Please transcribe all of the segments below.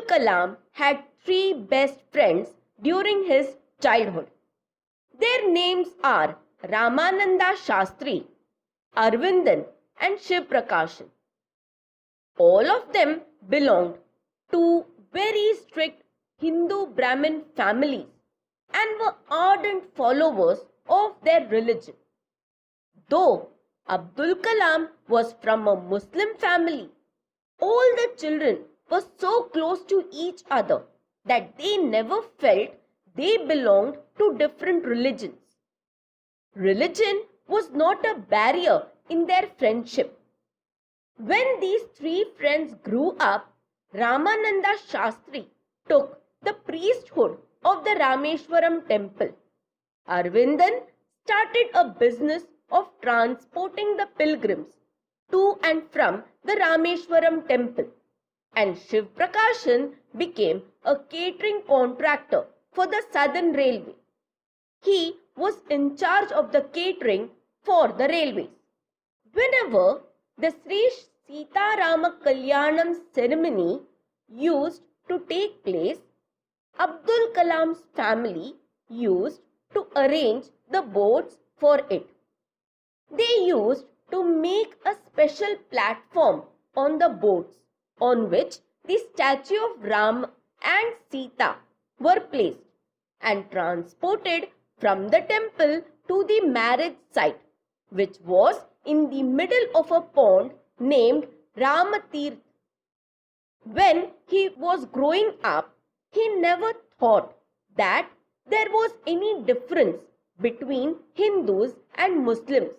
Kalam had three best friends during his childhood. Their names are Ramananda Shastri, Arvindan, and Shiv Prakashan. All of them belonged to very strict Hindu Brahmin families and were ardent followers of their religion. Though Abdul Kalam was from a Muslim family, all the children were so close to each other that they never felt they belonged to different religions. Religion was not a barrier in their friendship. When these three friends grew up, Ramananda Shastri took the priesthood of the Rameshwaram temple. Arvindan started a business of transporting the pilgrims to and from the Rameshwaram temple, and Shiv Prakashan became a catering contractor for the Southern Railway. He was in charge of the catering for the railways. Whenever the Sri Sita Rama Kalyanam ceremony used to take place, Abdul Kalam's family used to arrange the boats for it. They used to make a special platform on the boats on which the statue of Ram and Sita were placed and transported from the temple to the marriage site, which was in the middle of a pond named Ramatirth. When he was growing up, he never thought that there was any difference between Hindus and Muslims,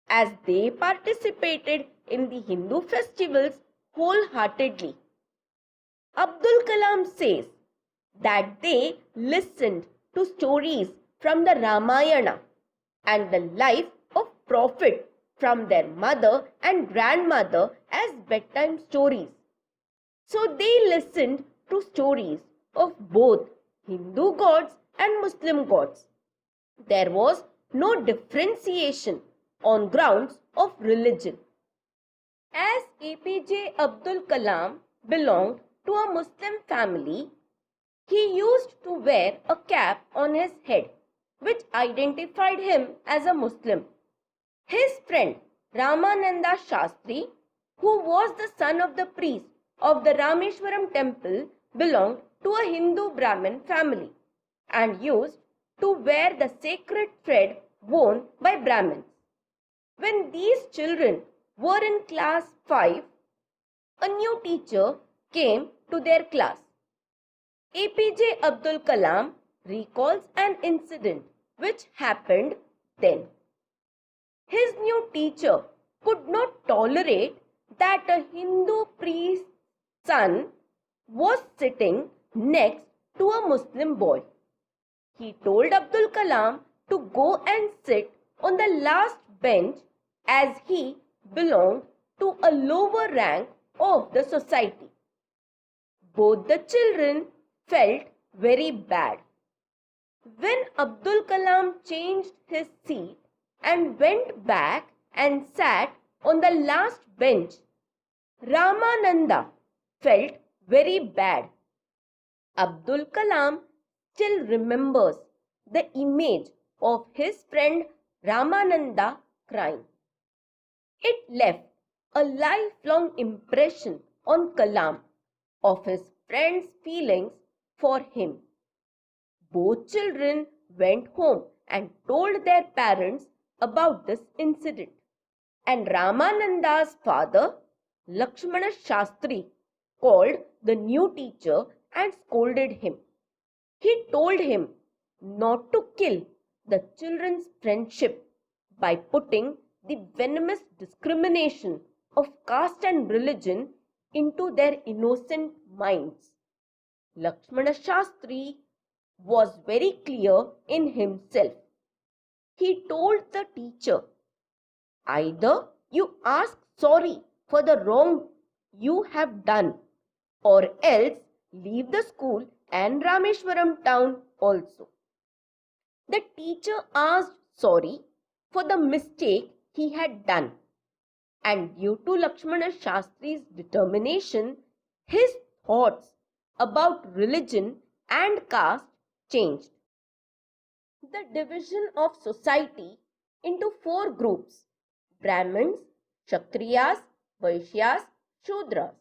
as they participated in the Hindu festivals wholeheartedly. Abdul Kalam says that they listened to stories from the Ramayana and the life of Prophet from their mother and grandmother as bedtime stories. So they listened to stories of both Hindu gods and Muslim gods. There was no differentiation on grounds of religion. As APJ Abdul Kalam belonged to a Muslim family, he used to wear a cap on his head, which identified him as a Muslim. His friend Ramananda Shastri, who was the son of the priest of the Rameshwaram temple, belonged to a Hindu Brahmin family and used to wear the sacred thread worn by Brahmins. When these children were in class 5, a new teacher came to their class. APJ Abdul Kalam recalls an incident which happened then. His new teacher could not tolerate that a Hindu priest's son was sitting next to a Muslim boy. He told Abdul Kalam to go and sit on the last bench as he belonged to a lower rank of the society. Both the children felt very bad. When Abdul Kalam changed his seat and went back and sat on the last bench, Ramananda felt very bad. Abdul Kalam still remembers the image of his friend Ramananda crying. It left a lifelong impression on Kalam of his friend's feelings for him. Both children went home and told their parents about this incident. And Ramananda's father, Lakshmana Shastri, called the new teacher and scolded him. He told him not to kill the children's friendship by putting the venomous discrimination of caste and religion into their innocent minds. Lakshmana Shastri was very clear in himself. He told the teacher, either you ask sorry for the wrong you have done, or else leave the school and Rameshwaram town also. The teacher asked sorry for the mistake he had done, and due to Lakshmana Shastri's determination, his thoughts about religion and caste changed. The division of society into four groups, Brahmins, Kshatriyas, Vaishyas, Shudras,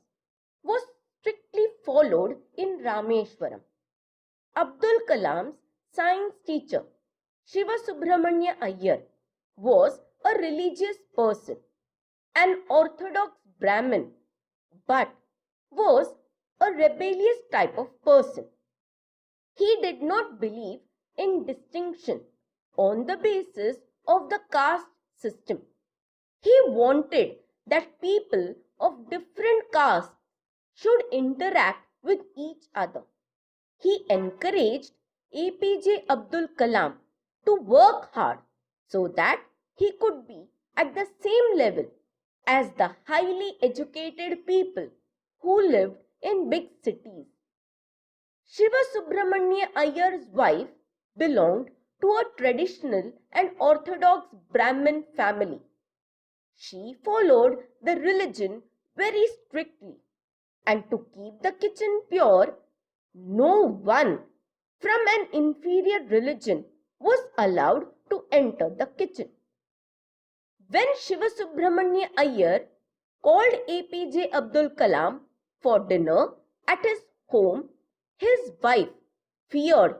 was strictly followed in Rameshwaram. Abdul Kalam's science teacher, Shiva Subramanya Iyer, was a religious person, an orthodox Brahmin, but was a rebellious type of person. He did not believe in distinction on the basis of the caste system. He wanted that people of different castes should interact with each other. He encouraged APJ Abdul Kalam to work hard so that he could be at the same level as the highly educated people who lived in big cities. Shiva Subramanya Iyer's wife belonged to a traditional and orthodox Brahmin family. She followed the religion very strictly, and to keep the kitchen pure, no one from an inferior religion was allowed to enter the kitchen. When Shiva Subramanya Iyer called APJ Abdul Kalam for dinner at his home, his wife feared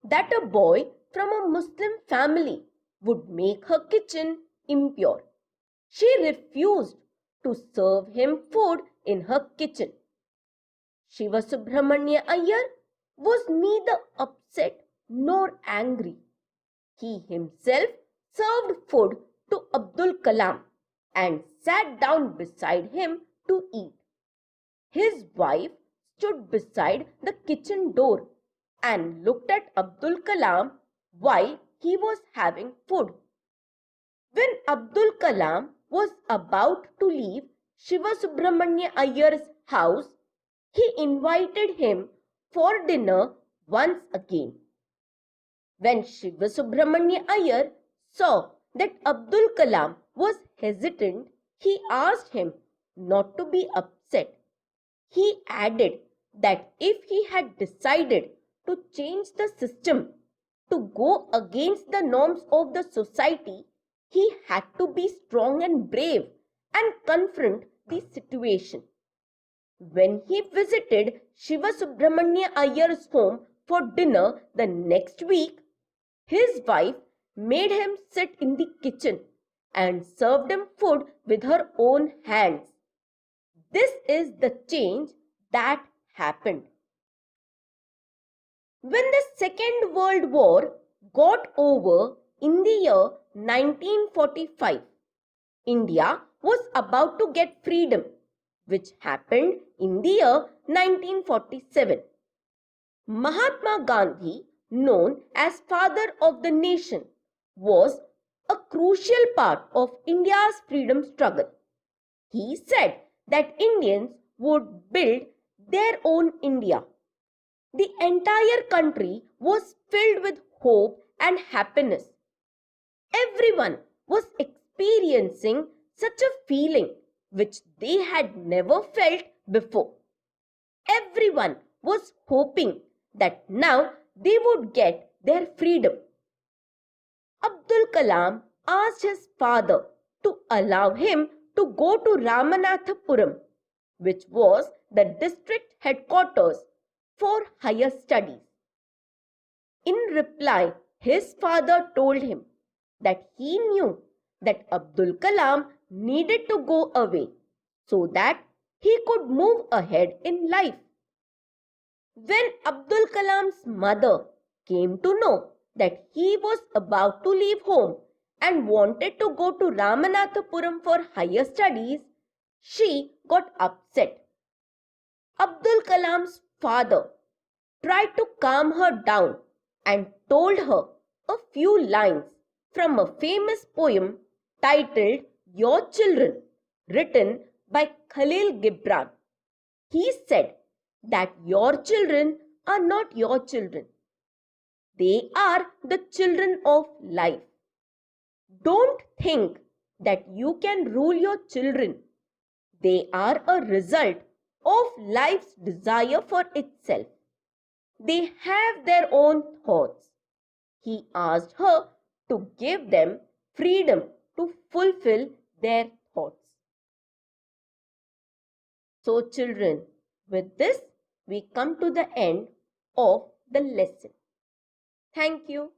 that a boy from a Muslim family would make her kitchen impure. She refused to serve him food in her kitchen. Shiva Subramanya Iyer was neither upset nor angry. He himself served food to Abdul Kalam and sat down beside him to eat. His wife stood beside the kitchen door and looked at Abdul Kalam while he was having food. When Abdul Kalam was about to leave Shiva Subramanya Iyer's house, he invited him for dinner once again. When Shiva Subramanya Iyer saw that Abdul Kalam was hesitant, he asked him not to be upset. He added that if he had decided to change the system, to go against the norms of the society, he had to be strong and brave and confront the situation. When he visited Shiva Subramanya Iyer's home for dinner the next week, his wife made him sit in the kitchen and served him food with her own hands. This is the change that happened. When the Second World War got over in the year 1945, India was about to get freedom, which happened in the year 1947. Mahatma Gandhi, known as Father of the Nation, was a crucial part of India's freedom struggle. He said that Indians would build their own India. The entire country was filled with hope and happiness. Everyone was experiencing such a feeling which they had never felt before. Everyone was hoping that now they would get their freedom. Abdul Kalam asked his father to allow him to go to Ramanathapuram, which was the district headquarters for higher studies. In reply, his father told him that he knew that Abdul Kalam needed to go away so that he could move ahead in life. When Abdul Kalam's mother came to know that he was about to leave home and wanted to go to Ramanathapuram for higher studies, she got upset. Abdul Kalam's father tried to calm her down and told her a few lines from a famous poem titled Your Children, written by Khalil Gibran. He said that your children are not your children. They are the children of life. Don't think that you can rule your children. They are a result of life's desire for itself. They have their own thoughts. He asked her to give them freedom to fulfill their thoughts. So, children, with this, we come to the end of the lesson. Thank you.